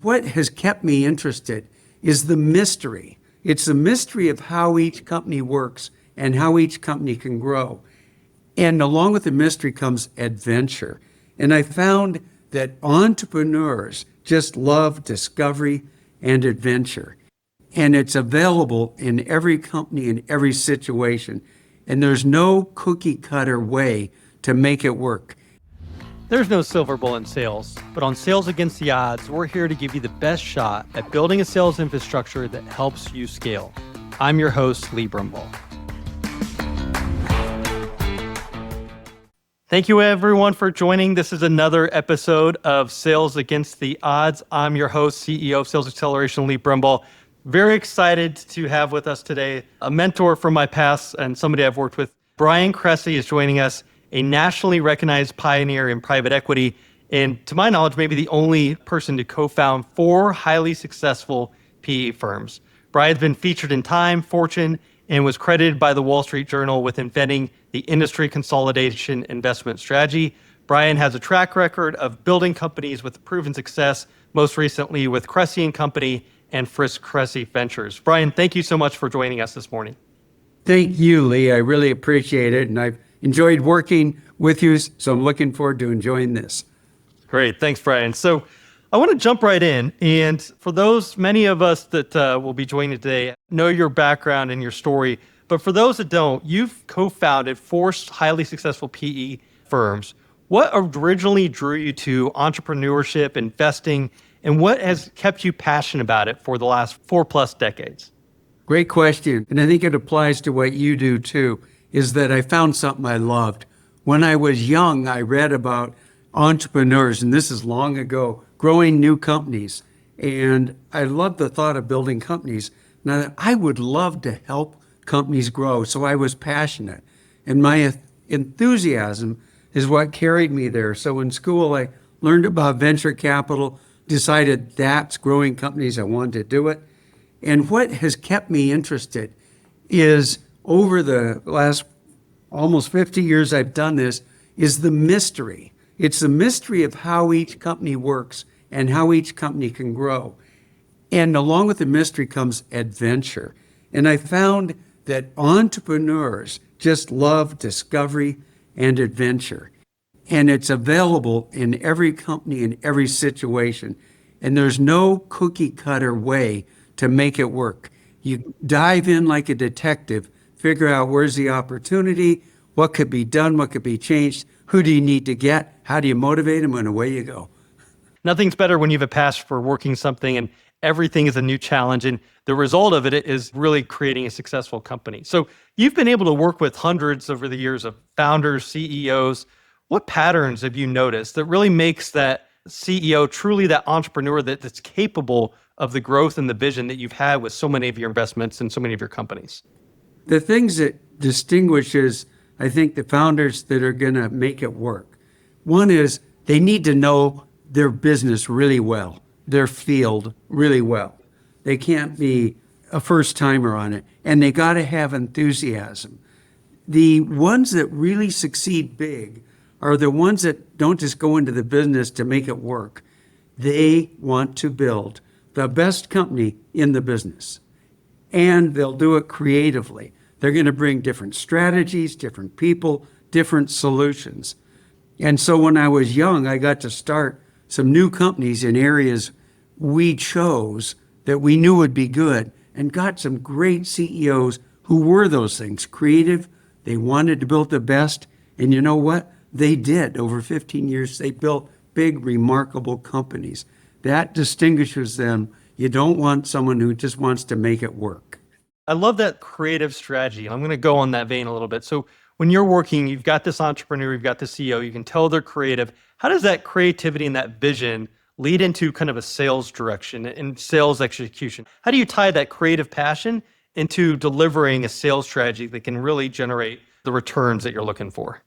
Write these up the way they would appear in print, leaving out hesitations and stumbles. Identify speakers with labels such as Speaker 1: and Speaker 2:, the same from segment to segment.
Speaker 1: What has kept me interested is the mystery. It's the mystery of how each company works and how each company can grow. And along with the mystery comes adventure. And I found that entrepreneurs just love discovery and adventure. And it's available in every company, in every situation. And there's no cookie cutter way to make it work.
Speaker 2: There's no silver bullet in sales, but on Sales Against the Odds, we're here to give you the best shot at building a sales infrastructure that helps you scale. I'm your host, Lee Brumbaugh. Thank you everyone for joining. This is another episode of Sales Against the Odds. I'm your host, CEO of Sales Xceleration, Lee Brumbaugh. Very excited to have with us today a mentor from my past and somebody I've worked with. Bryan Cressey is joining us, a nationally recognized pioneer in private equity, and to my knowledge, maybe the only person to co-found 4 highly successful PE firms. Bryan's been featured in Time, Fortune, and was credited by the Wall Street Journal with inventing the industry consolidation investment strategy. Bryan has a track record of building companies with proven success, most recently with Cressey Company and Cressey Ventures. Bryan, thank you so much for joining us this morning.
Speaker 1: Thank you, Lee. I really appreciate it. And I've enjoyed working with you, so I'm looking forward to enjoying this.
Speaker 2: Great. Thanks, Bryan. So I want to jump right in. And for many of us that will be joining today, know your background and your story. But for those that don't, you've co-founded 4 highly successful PE firms. What originally drew you to entrepreneurship, investing, and what has kept you passionate about it for the last 4+ decades?
Speaker 1: Great question. And I think it applies to what you do too, is that I found something I loved. When I was young, I read about entrepreneurs, and this is long ago, growing new companies. And I loved the thought of building companies. Now, I would love to help companies grow, so I was passionate. And my enthusiasm is what carried me there. So in school, I learned about venture capital, decided that's growing companies, I wanted to do it. And what has kept me interested is over the last almost 50 years I've done this, is the mystery. It's the mystery of how each company works and how each company can grow. And along with the mystery comes adventure. And I found that entrepreneurs just love discovery and adventure. And it's available in every company, in every situation. And there's no cookie cutter way to make it work. You dive in like a detective, figure out where's the opportunity, what could be done, what could be changed, who do you need to get, how do you motivate them, and away you go.
Speaker 2: Nothing's better when you have a passion for working something and everything is a new challenge, and the result of it is really creating a successful company. So you've been able to work with hundreds over the years of founders, CEOs. What patterns have you noticed that really makes that CEO truly that entrepreneur that's capable of the growth and the vision that you've had with so many of your investments and so many of your companies?
Speaker 1: The things that distinguishes, I think, the founders that are going to make it work. One is they need to know their business really well, their field really well. They can't be a first timer on it, and they got to have enthusiasm. The ones that really succeed big are the ones that don't just go into the business to make it work. They want to build the best company in the business, and they'll do it creatively. They're going to bring different strategies, different people, different solutions. And so when I was young, I got to start some new companies in areas we chose that we knew would be good, and got some great CEOs who were those things, creative. They wanted to build the best. And you know what? They did. Over 15 years, they built big, remarkable companies. That distinguishes them. You don't want someone who just wants to make it work.
Speaker 2: I love that creative strategy. I'm going to go on that vein a little bit. So when you're working, you've got this entrepreneur, you've got the CEO, you can tell they're creative. How does that creativity and that vision lead into kind of a sales direction and sales execution? How do you tie that creative passion into delivering a sales strategy that can really generate the returns that you're looking for?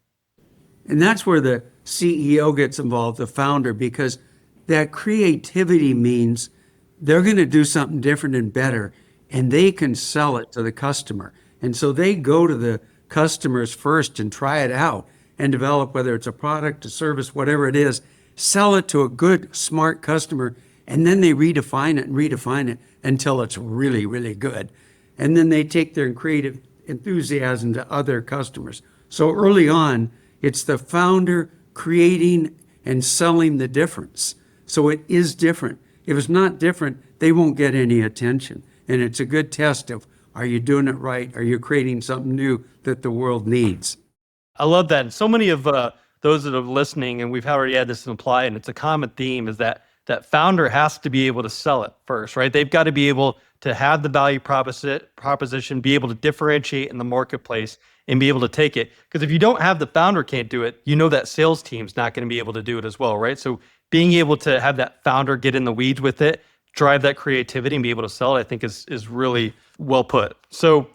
Speaker 1: And that's where the CEO gets involved, the founder, because that creativity means they're going to do something different and better, and they can sell it to the customer. And so they go to the customers first and try it out and develop, whether it's a product, a service, whatever it is, sell it to a good, smart customer, And then they redefine it until it's really, really good. And then they take their creative enthusiasm to other customers. So early on, it's the founder creating and selling the difference. So it is different. If it's not different, they won't get any attention. And it's a good test of, are you doing it right? Are you creating something new that the world needs?
Speaker 2: I love that. And so many of those that are listening, and we've already had this imply, and it's a common theme, is that that founder has to be able to sell it first, right? They've got to be able to have the value proposition, be able to differentiate in the marketplace, and be able to take it. Because if you don't have the founder can't do it, you know that sales team's not going to be able to do it as well, right? So being able to have that founder get in the weeds with it, drive that creativity, and be able to sell it, I think is really well put. So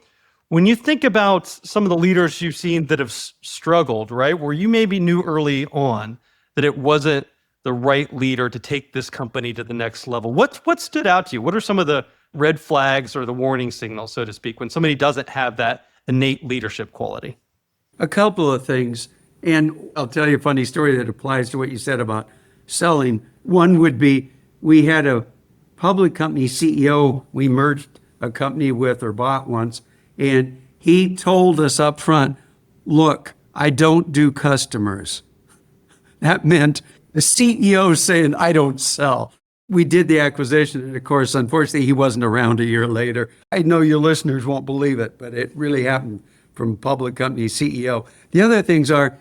Speaker 2: when you think about some of the leaders you've seen that have struggled, right, where you maybe knew early on that it wasn't the right leader to take this company to the next level, what stood out to you? What are some of the red flags or the warning signals, so to speak, when somebody doesn't have that innate leadership quality?
Speaker 1: A couple of things. And I'll tell you a funny story that applies to what you said about selling. One would be, we had a public company CEO we merged a company with or bought once, and he told us up front, look, I don't do customers. That meant the CEO saying, I don't sell. We did the acquisition, and of course, unfortunately, he wasn't around a year later. I know your listeners won't believe it, but it really happened from a public company CEO. The other things are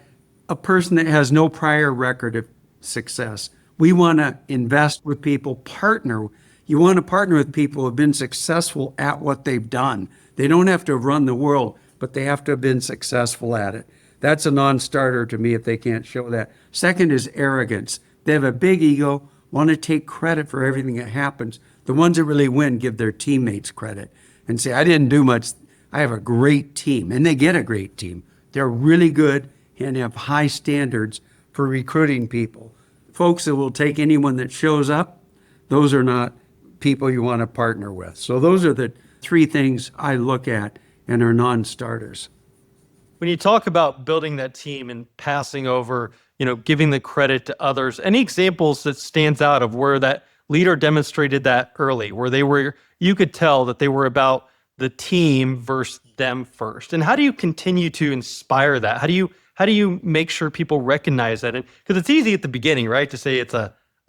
Speaker 1: a person that has no prior record of success. We want to invest with people, partner. You want to partner with people who have been successful at what they've done. They don't have to run the world, but they have to have been successful at it. That's a non-starter to me if they can't show that. Second is arrogance. They have a big ego, want to take credit for everything that happens. The ones that really win give their teammates credit and say, I didn't do much. I have a great team. And they get a great team. They're really good and have high standards for recruiting people. Folks that will take anyone that shows up, those are not people you want to partner with. So those are the three things I look at and are non-starters.
Speaker 2: When you talk about building that team and passing over, giving the credit to others, any examples that stands out of where that leader demonstrated that early, where you could tell that they were about the team versus them first? And how do you continue to inspire that? How do you make sure people recognize that? Because it's easy at the beginning, right, to say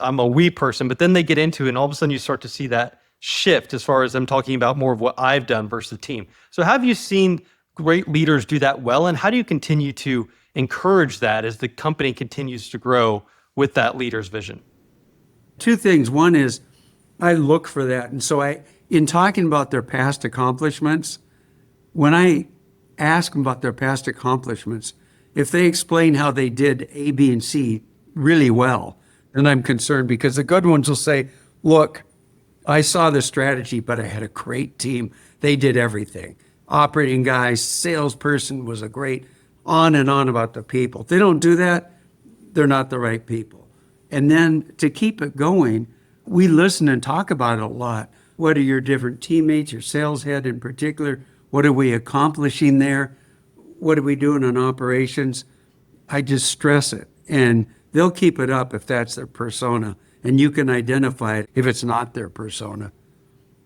Speaker 2: I'm a we person, but then they get into it, and all of a sudden you start to see that shift as far as them talking about more of what I've done versus the team. So have you seen great leaders do that well, and how do you continue to encourage that as the company continues to grow with that leader's vision?
Speaker 1: Two things. One is I look for that. And so in talking about their past accomplishments, when I ask them about their past accomplishments, if they explain how they did A, B, and C really well, then I'm concerned, because the good ones will say, look, I saw the strategy, but I had a great team. They did everything. Operating guy, salesperson was a great, on and on about the people. If they don't do that, they're not the right people. And then to keep it going, we listen and talk about it a lot. What are your different teammates, your sales head in particular? What are we accomplishing there? What are we doing on operations? I just stress it. And they'll keep it up if that's their persona. And you can identify it if it's not their persona.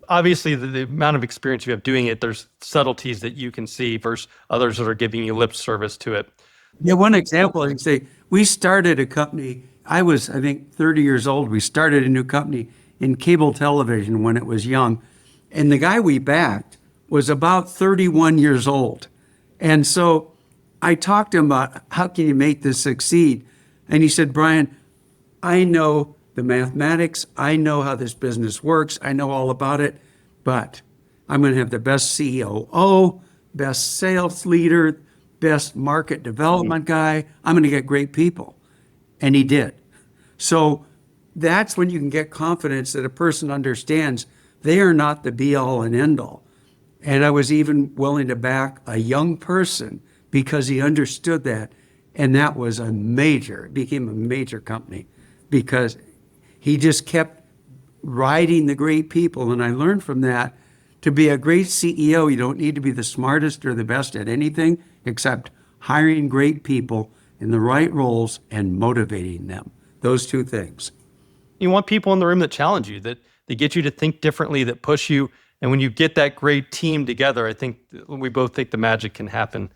Speaker 2: Obviously, the amount of experience you have doing it, there's subtleties that you can see versus others that are giving you lip service to it.
Speaker 1: Yeah, one example, I can say, we started a company. I was, I think, 30 years old. We started a new company in cable television when it was young. And the guy we backed was about 31 years old. And so I talked to him about, how can you make this succeed? And he said, Bryan, I know the mathematics, I know how this business works, I know all about it, but I'm going to have the best COO, best sales leader, best market development guy. I'm going to get great people. And he did. So that's when you can get confidence that a person understands they are not the be all and end all. And I was even willing to back a young person because he understood that. And that was it became a major company because he just kept riding the great people. And I learned from that, to be a great CEO, you don't need to be the smartest or the best at anything except hiring great people in the right roles and motivating them. Those two things.
Speaker 2: You want people in the room that challenge you, that get you to think differently, that push you. And when you get that great team together, I think we both think the magic can happen.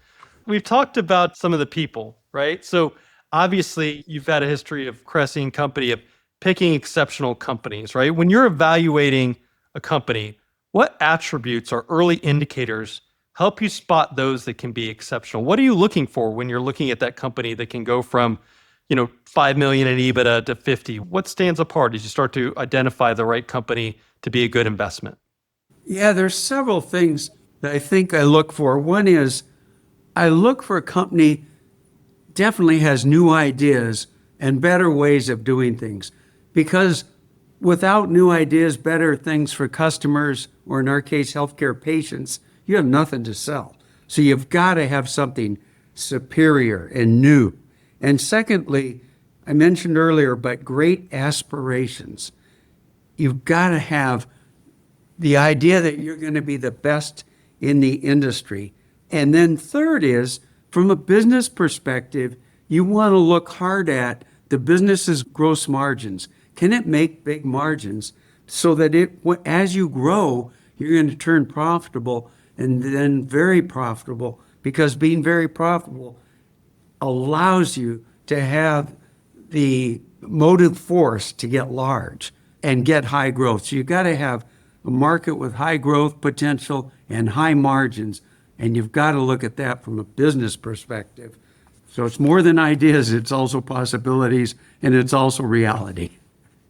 Speaker 2: We've talked about some of the people, right? So obviously you've had a history of Cressey and Company of picking exceptional companies, right? When you're evaluating a company, what attributes or early indicators help you spot those that can be exceptional? What are you looking for when you're looking at that company that can go from, 5 million in EBITDA to 50? What stands apart as you start to identify the right company to be a good investment?
Speaker 1: Yeah, there's several things that I think I look for. One is I look for a company definitely has new ideas and better ways of doing things, because without new ideas, better things for customers, or in our case, healthcare patients, you have nothing to sell. So you've got to have something superior and new. And secondly, I mentioned earlier, but great aspirations. You've got to have the idea that you're going to be the best in the industry. And then third is, from a business perspective, you want to look hard at the business's gross margins. Can it make big margins so that as you grow, you're going to turn profitable and then very profitable, because being very profitable allows you to have the motive force to get large and get high growth. So you've got to have a market with high growth potential and high margins, and you've got to look at that from a business perspective. So it's more than ideas, it's also possibilities, and it's also reality.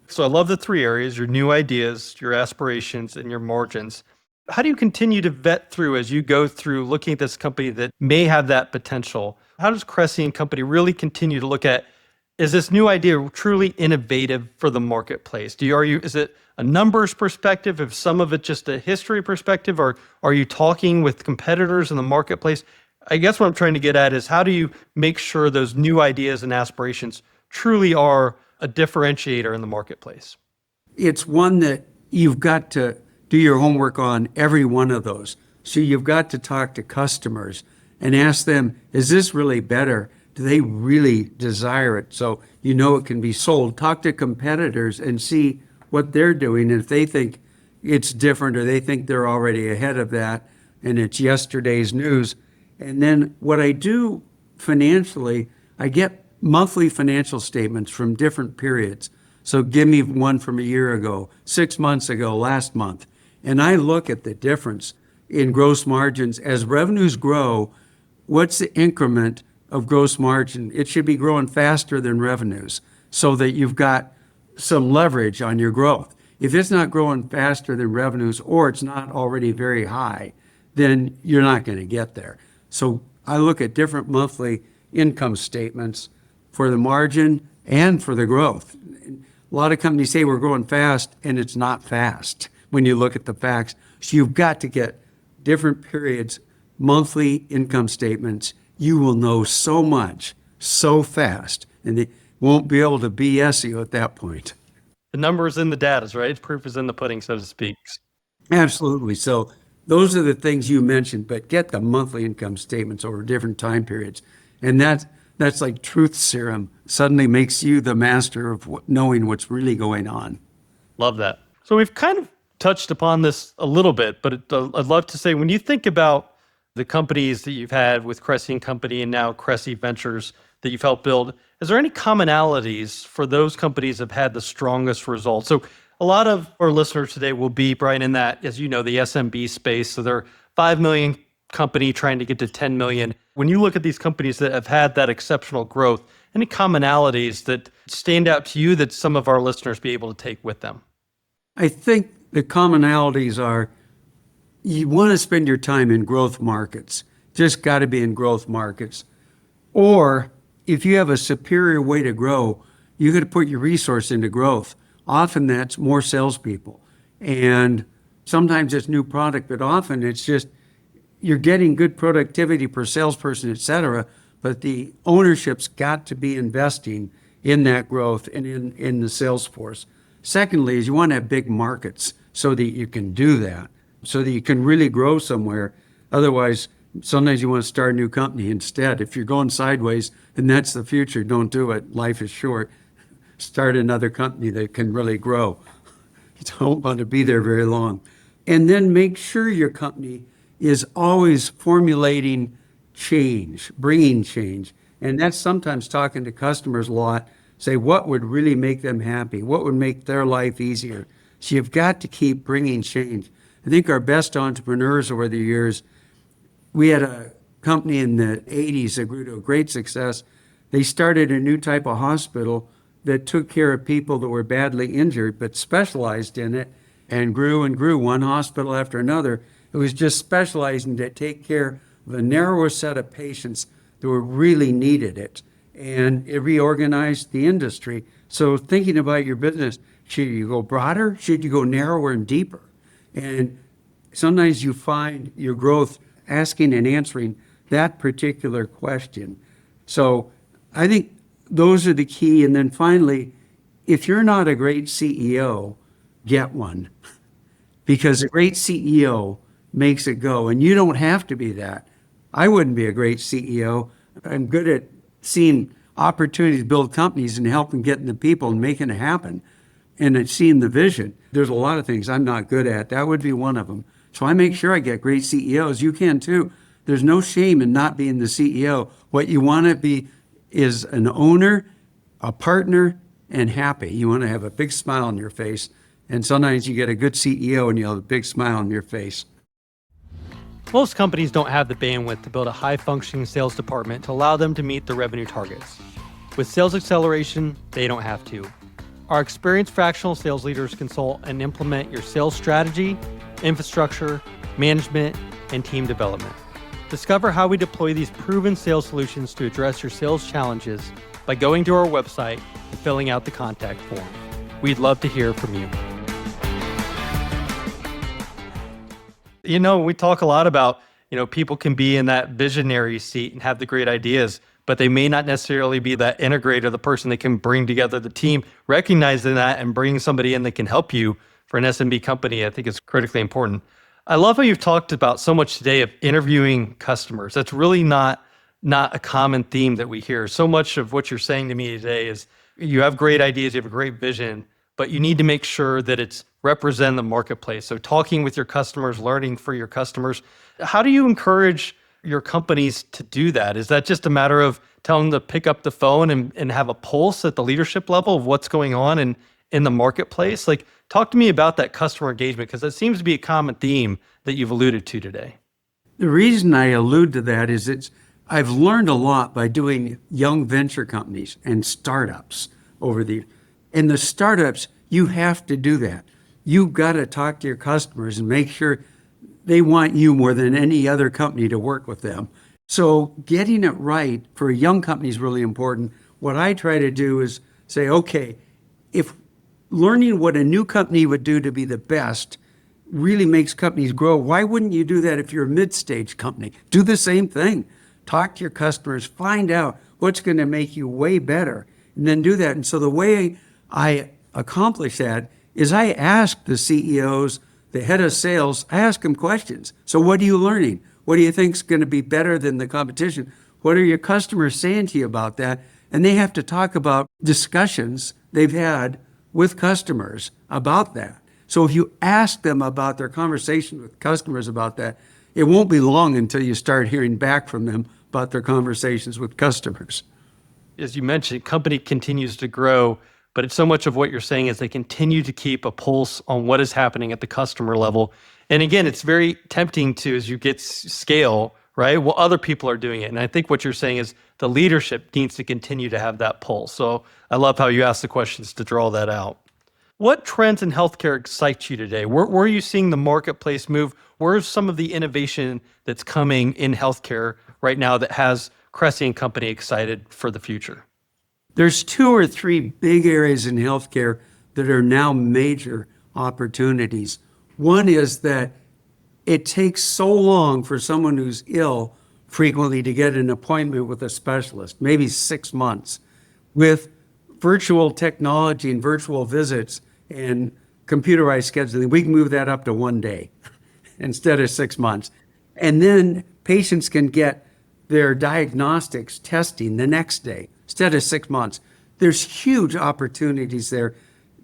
Speaker 2: So I love the three areas: your new ideas, your aspirations, and your margins. How do you continue to vet through as you go through looking at this company that may have that potential? How does Cressey and Company really continue to look at, is this new idea truly innovative for the marketplace? Is it a numbers perspective, if some of it just a history perspective, or are you talking with competitors in the marketplace? I guess what I'm trying to get at is, how do you make sure those new ideas and aspirations truly are a differentiator in the marketplace?
Speaker 1: It's one that you've got to do your homework on every one of those. So you've got to talk to customers and ask them, is this really better? Do they really desire it? So it can be sold. Talk to competitors and see what they're doing. And if they think it's different, or they think they're already ahead of that and it's yesterday's news. And then what I do financially, I get monthly financial statements from different periods. So give me one from a year ago, 6 months ago, last month. And I look at the difference in gross margins. As revenues grow, what's the increment of gross margin? It should be growing faster than revenues, so that you've got some leverage on your growth. If it's not growing faster than revenues, or it's not already very high, then you're not going to get there. So I look at different monthly income statements for the margin and for the growth. A lot of companies say we're growing fast, and it's not fast when you look at the facts. So you've got to get different periods, monthly income statements. You will know so much so fast, and they won't be able to BS you at that point.
Speaker 2: The numbers in the data, right? Proof is in the pudding, so to speak.
Speaker 1: Absolutely. So those are the things you mentioned, but get the monthly income statements over different time periods. And that's like truth serum. Suddenly makes you the master of knowing what's really going on.
Speaker 2: Love that. So we've kind of touched upon this a little bit, but I'd love to say, when you think about the companies that you've had with Cressey and Company and now Cressey Ventures that you've helped build, is there any commonalities for those companies that have had the strongest results? So a lot of our listeners today will be, Bryan, in that, as you know, the SMB space. So they're 5 million company trying to get to 10 million. When you look at these companies that have had that exceptional growth, any commonalities that stand out to you that some of our listeners be able to take with them?
Speaker 1: I think the commonalities are, you want to spend your time in growth markets. Just got to be in growth markets. Or if you have a superior way to grow, you got to put your resource into growth. Often that's more salespeople. And sometimes it's new product, but often it's just you're getting good productivity per salesperson, et cetera, but the ownership's got to be investing in that growth and in the sales force. Secondly, is you want to have big markets so that you can do that, so that you can really grow somewhere. Otherwise, sometimes you want to start a new company instead. If you're going sideways and that's the future, don't do it. Life is short. start another company that can really grow. You don't want to be there very long. And then make sure your company is always formulating change, bringing change. And that's sometimes talking to customers a lot, say what would really make them happy, what would make their life easier. So you've got to keep bringing change. I think our best entrepreneurs over the years, we had a company in the 80s that grew to a great success. They started a new type of hospital that took care of people that were badly injured, but specialized in it and grew, one hospital after another. It was just specializing to take care of a narrower set of patients that were really needed it. And it reorganized the industry. So thinking about your business, should you go broader? Should you go narrower and deeper? And sometimes you find your growth asking and answering that particular question. So I think those are the key. And then finally, if you're not a great CEO, get one. Because a great CEO makes it go. And you don't have to be that. I wouldn't be a great CEO. I'm good at seeing opportunities to build companies and helping getting the people and making it happen. And at seeing the vision. There's a lot of things I'm not good at. That would be one of them. So I make sure I get great CEOs. You can too. There's no shame in not being the CEO. What you want to be is an owner, a partner, and happy. You want to have a big smile on your face. And sometimes you get a good CEO and you'll have a big smile on your face.
Speaker 2: Most companies don't have the bandwidth to build a high-functioning sales department to allow them to meet their revenue targets. With Sales Xceleration, they don't have to. Our experienced fractional sales leaders consult and implement your sales strategy, infrastructure, management, and team development. Discover how we deploy these proven sales solutions to address your sales challenges by going to our website and filling out the contact form. We'd love to hear from you. You know, we talk a lot about, people can be in that visionary seat and have the great ideas, but they may not necessarily be that integrator, the person that can bring together the team. Recognizing that and bringing somebody in that can help you for an SMB company, I think is critically important. I love how you've talked about so much today of interviewing customers. That's really not a common theme that we hear. So much of what you're saying to me today is you have great ideas, you have a great vision, but you need to make sure that it's represent the marketplace. So talking with your customers, learning for your customers. How do you encourage your companies to do that? Is that just a matter of telling them to pick up the phone and have a pulse at the leadership level of what's going on in the marketplace? Like, talk to me about that customer engagement, because that seems to be a common theme that you've alluded to today.
Speaker 1: The reason I allude to that is I've learned a lot by doing young venture companies and startups in the startups, you have to do that. You've got to talk to your customers and make sure they want you more than any other company to work with them. So getting it right for a young company is really important. What I try to do is say, okay, if learning what a new company would do to be the best really makes companies grow, why wouldn't you do that if you're a mid-stage company? Do the same thing. Talk to your customers, find out what's going to make you way better, and then do that. And so the way I accomplish that is I ask the CEOs, the head of sales, I ask them questions. So what are you learning? What do you think is going to be better than the competition? What are your customers saying to you about that? And they have to talk about discussions they've had with customers about that. So if you ask them about their conversation with customers about that, it won't be long until you start hearing back from them about their conversations with customers.
Speaker 2: As you mentioned, company continues to grow, but it's so much of what you're saying is they continue to keep a pulse on what is happening at the customer level. And again, it's very tempting to, as you get scale, right? Well, other people are doing it. And I think what you're saying is the leadership needs to continue to have that pulse. So I love how you ask the questions to draw that out. What trends in healthcare excite you today? Where are you seeing the marketplace move? Where's some of the innovation that's coming in healthcare right now that has Cressey and Company excited for the future?
Speaker 1: There's 2 or 3 big areas in healthcare that are now major opportunities. One is that it takes so long for someone who's ill frequently to get an appointment with a specialist, maybe 6 months. With virtual technology and virtual visits and computerized scheduling, we can move that up to 1 day instead of 6 months. And then patients can get their diagnostics testing the next day instead of 6 months. there's huge opportunities there.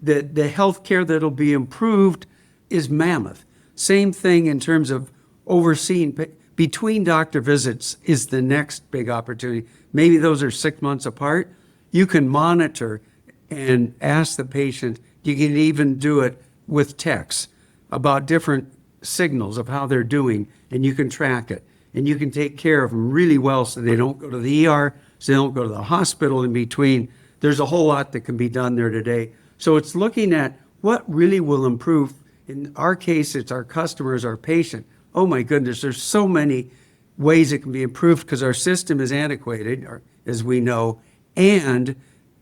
Speaker 1: The healthcare that'll be improved is mammoth. Same thing in terms of overseeing between doctor visits is the next big opportunity. Maybe those are 6 months apart. You can monitor and ask the patient. You can even do it with texts about different signals of how they're doing, and you can track it. And you can take care of them really well so they don't go to the ER, so they don't go to the hospital in between. There's a whole lot that can be done there today. So it's looking at what really will improve. In our case, it's our customers, our patient. Oh my goodness, there's so many ways it can be improved because our system is antiquated, as we know, and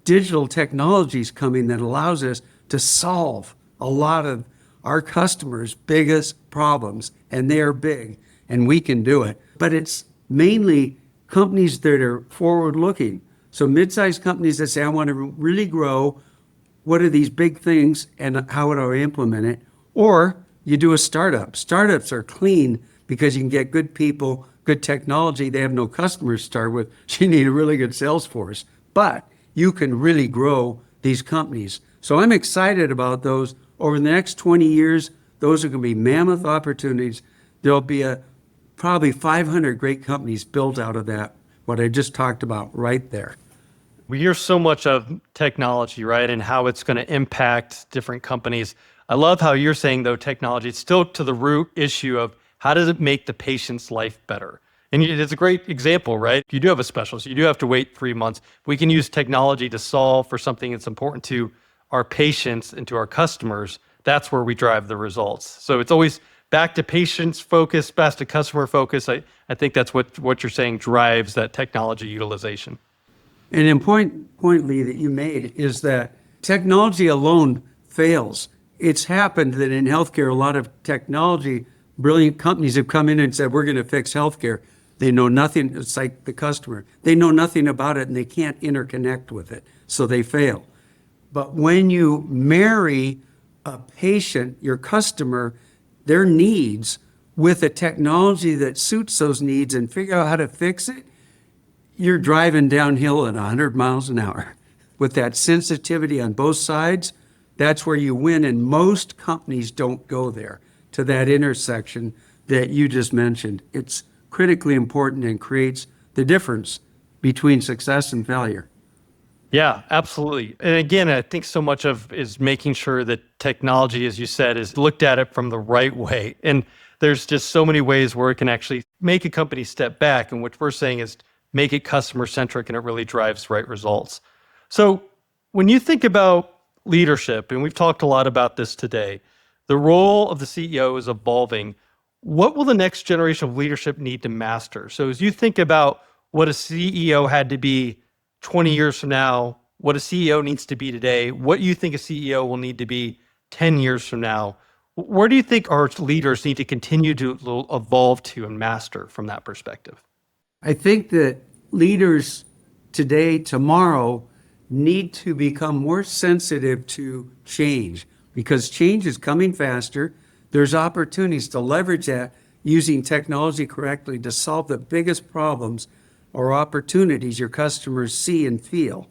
Speaker 1: digital technology is coming that allows us to solve a lot of our customers' biggest problems, and they are big, and we can do it. But it's mainly companies that are forward-looking. So mid-sized companies that say, I want to really grow. What are these big things, and how would I implement it? Or you do a startup. Startups are clean because you can get good people, good technology. They have no customers to start with. So you need a really good sales force. But you can really grow these companies. So I'm excited about those. Over the next 20 years, those are going to be mammoth opportunities. There'll be probably 500 great companies built out of that, what I just talked about right there.
Speaker 2: We hear so much of technology, right, and how it's going to impact different companies. I love how you're saying, though, technology, it's still to the root issue of how does it make the patient's life better? And it's a great example, right? You do have a specialist. You do have to wait 3 months. We can use technology to solve for something that's important to our patients and to our customers. That's where we drive the results. So it's always back to patients focus, back to customer focus. I think that's what you're saying drives that technology utilization.
Speaker 1: An important point, Lee, that you made is that technology alone fails. It's happened that in healthcare, a lot of technology, brilliant companies have come in and said, we're going to fix healthcare. They know nothing. It's like the customer. They know nothing about it and they can't interconnect with it. So they fail. But when you marry a patient, your customer, their needs with a technology that suits those needs and figure out how to fix it, you're driving downhill at 100 miles an hour. With that sensitivity on both sides, that's where you win. And most companies don't go there to that intersection that you just mentioned. It's critically important and creates the difference between success and failure.
Speaker 2: Yeah, absolutely. And again, I think so much of is making sure that technology, as you said, is looked at it from the right way. And there's just so many ways where it can actually make a company step back. And what we're saying is make it customer centric and it really drives right results. So when you think about leadership, and we've talked a lot about this today, the role of the CEO is evolving. What will the next generation of leadership need to master? So as you think about what a CEO had to be 20 years from now, what a CEO needs to be today, what you think a CEO will need to be 10 years from now, where do you think our leaders need to continue to evolve to and master from that perspective?
Speaker 1: I think that leaders today, tomorrow, need to become more sensitive to change because change is coming faster. There's opportunities to leverage that using technology correctly to solve the biggest problems or opportunities your customers see and feel.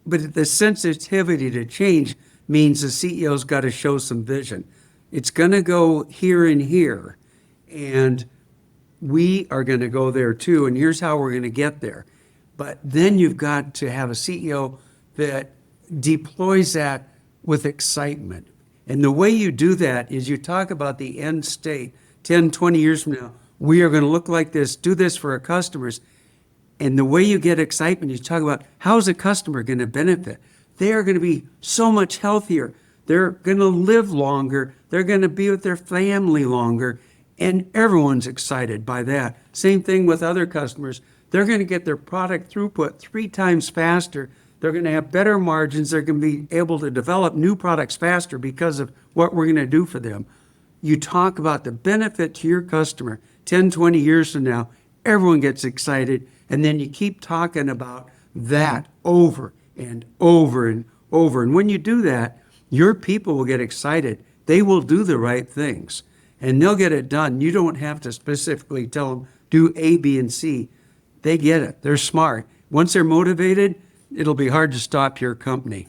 Speaker 1: But the sensitivity to change means the CEO's got to show some vision. It's going to go here and here, and we are going to go there too, and here's how we're going to get there. But then you've got to have a CEO that deploys that with excitement. And the way you do that is you talk about the end state. 10, 20 years from now, we are going to look like this, do this for our customers. And the way you get excitement, you talk about how's a customer going to benefit? They are going to be so much healthier. They're going to live longer. They're going to be with their family longer. And everyone's excited by that. Same thing with other customers. They're going to get their product throughput 3 times faster. They're going to have better margins. They're going to be able to develop new products faster because of what we're going to do for them. You talk about the benefit to your customer 10, 20 years from now, everyone gets excited. And then you keep talking about that over and over and over. And when you do that, your people will get excited. They will do the right things and they'll get it done. You don't have to specifically tell them, do A, B, and C. They get it. They're smart. Once they're motivated, it'll be hard to stop your company.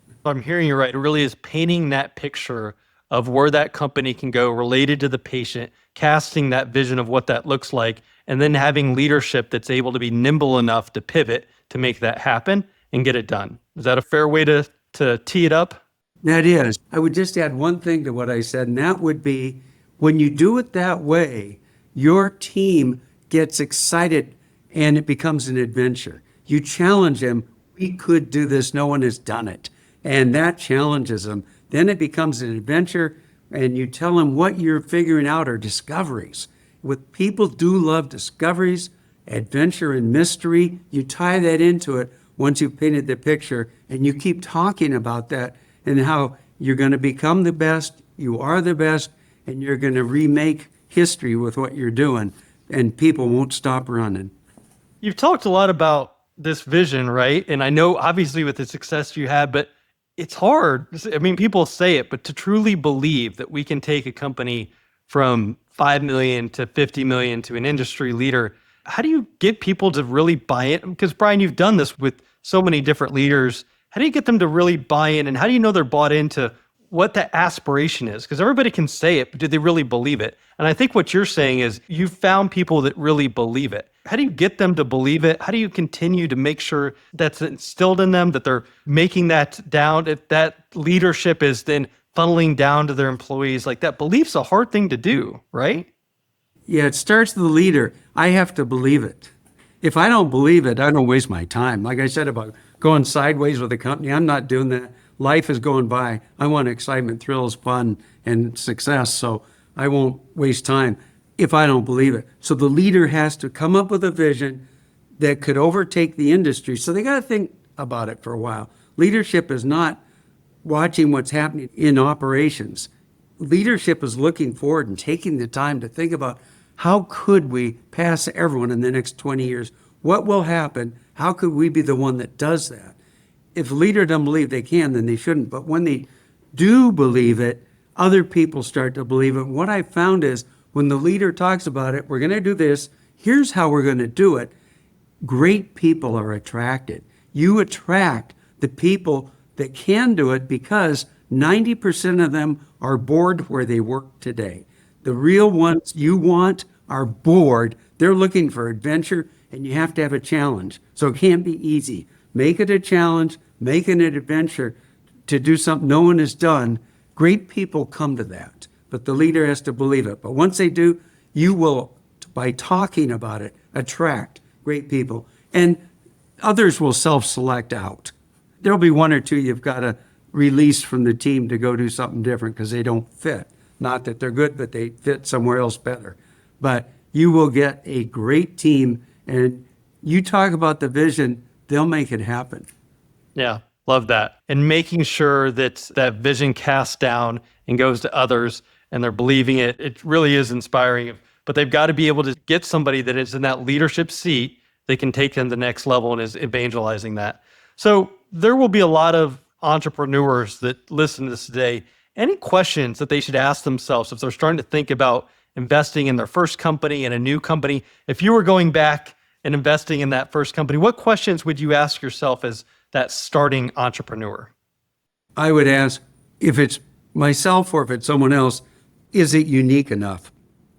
Speaker 2: If I'm hearing you right, it really is painting that picture of where that company can go related to the patient, casting that vision of what that looks like, and then having leadership that's able to be nimble enough to pivot to make that happen and get it done. Is that a fair way to tee it up?
Speaker 1: That is. I would just add one thing to what I said, and that would be when you do it that way, your team gets excited and it becomes an adventure. You challenge them, we could do this, no one has done it. And that challenges them. Then it becomes an adventure, and you tell them what you're figuring out are discoveries. With people do love discoveries, adventure, and mystery. You tie that into it once you've painted the picture, and you keep talking about that and how you're going to become the best, you are the best, and you're going to remake history with what you're doing, and people won't stop running.
Speaker 2: You've talked a lot about this vision, right? And I know obviously with the success you had, but it's hard. I mean, people say it, but to truly believe that we can take a company from 5 million to 50 million to an industry leader, how do you get people to really buy it? Because Bryan, you've done this with so many different leaders. How do you get them to really buy in? And how do you know they're bought into what the aspiration is? Because everybody can say it, but do they really believe it? And I think what you're saying is you've found people that really believe it. How do you get them to believe it? How do you continue to make sure that's instilled in them, that they're making that down, if that leadership is then funneling down to their employees? Like, that belief's a hard thing to do, right?
Speaker 1: Yeah, it starts with the leader. I have to believe it. If I don't believe it, I don't waste my time. Like I said about going sideways with a company, I'm not doing that. Life is going by. I want excitement, thrills, fun, and success. So I won't waste time if I don't believe it. So the leader has to come up with a vision that could overtake the industry. So they got to think about it for a while. Leadership is not watching what's happening in operations. Leadership is looking forward and taking the time to think about how could we pass everyone in the next 20 years? What will happen? How could we be the one that does that? If a leader doesn't believe they can, then they shouldn't. But when they do believe it, other people start to believe it. What I found is when the leader talks about it, we're going to do this, here's how we're going to do it, great people are attracted. You attract the people that can do it because 90% of them are bored where they work today. The real ones you want are bored. They're looking for adventure, and you have to have a challenge. So it can't be easy. Make it a challenge, make it an adventure to do something no one has done. Great people come to that, but the leader has to believe it. But once they do, you will, by talking about it, attract great people. And others will self-select out. There'll be one or two you've got to release from the team to go do something different because they don't fit. Not that they're good, but they fit somewhere else better. But you will get a great team, and you talk about the vision, they'll make it happen.
Speaker 2: Yeah, love that. And making sure that that vision casts down and goes to others and they're believing it. It really is inspiring. But they've got to be able to get somebody that is in that leadership seat that can take them to the next level and is evangelizing that. So there will be a lot of entrepreneurs that listen to this today. Any questions that they should ask themselves if they're starting to think about investing in their first company and a new company? If you were going back and investing in that first company, what questions would you ask yourself as that starting entrepreneur?
Speaker 1: I would ask, if it's myself or if it's someone else, is it unique enough?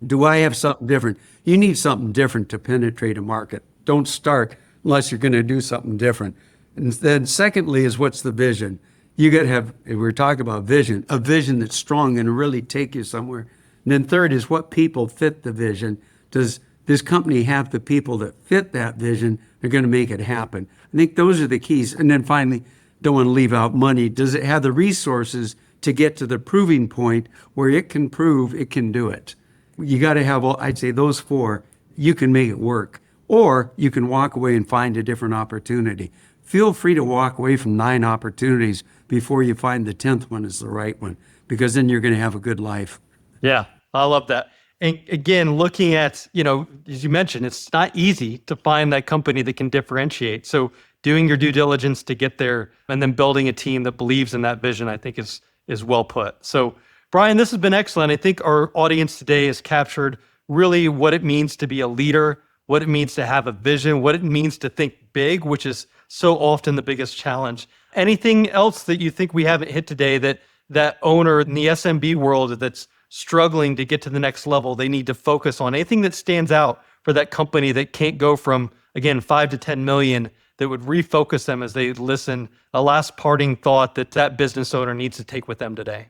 Speaker 1: Do I have something different? You need something different to penetrate a market. Don't start unless you're going to do something different. And then secondly is, what's the vision? You got to have, we're talking about vision, a vision that's strong and really take you somewhere. And then third is, what people fit the vision? Does this company have the people that fit that vision? They're going to make it happen. I think those are the keys. And then finally, don't want to leave out money. Does it have the resources to get to the proving point where it can prove it can do it? You got to have, I'd say those four, you can make it work. Or you can walk away and find a different opportunity. Feel free to walk away from 9 opportunities before you find the 10th one is the right one, because then you're going to have a good life.
Speaker 2: Yeah, I love that. And again, looking at, as you mentioned, it's not easy to find that company that can differentiate. So doing your due diligence to get there and then building a team that believes in that vision, I think is well put. So Bryan, this has been excellent. I think our audience today has captured really what it means to be a leader, what it means to have a vision, what it means to think big, which is so often the biggest challenge. Anything else that you think we haven't hit today that owner in the SMB world that's struggling to get to the next level, they need to focus on? Anything that stands out for that company that can't go from, again, 5 to 10 million, that would refocus them as they listen? A last parting thought that business owner needs to take with them today.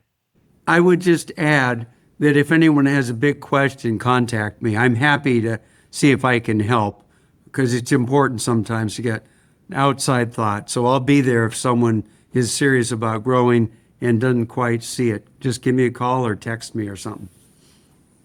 Speaker 1: I would just add that if anyone has a big question, contact me. I'm happy to see if I can help, because it's important sometimes to get outside thought. So I'll be there if someone is serious about growing and doesn't quite see it. Just give me a call or text me or something.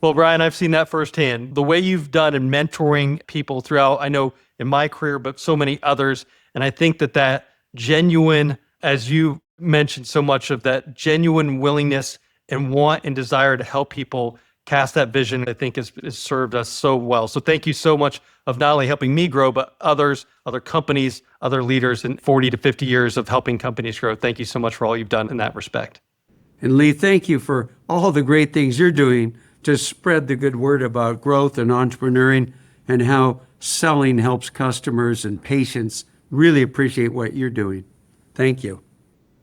Speaker 2: Well, Bryan, I've seen that firsthand. The way you've done in mentoring people throughout, I know in my career, but so many others. And I think that genuine, as you mentioned so much of that genuine willingness and want and desire to help people cast that vision, I think has served us so well. So thank you so much of not only helping me grow, but others, other companies, other leaders in 40 to 50 years of helping companies grow. Thank you so much for all you've done in that respect.
Speaker 1: And Lee, thank you for all the great things you're doing to spread the good word about growth and entrepreneuring and how selling helps customers and patients. Really appreciate what you're doing. Thank you.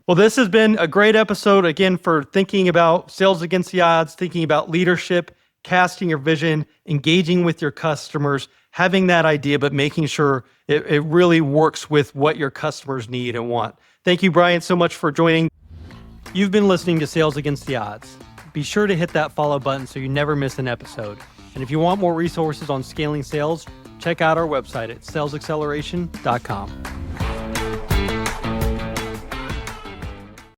Speaker 2: Well, this has been a great episode, again, for thinking about sales against the odds, thinking about leadership, casting your vision, engaging with your customers, having that idea, but making sure it really works with what your customers need and want. Thank you, Bryan, so much for joining. You've been listening to Sales Against the Odds. Be sure to hit that follow button so you never miss an episode. And if you want more resources on scaling sales, check out our website at salesxceleration.com.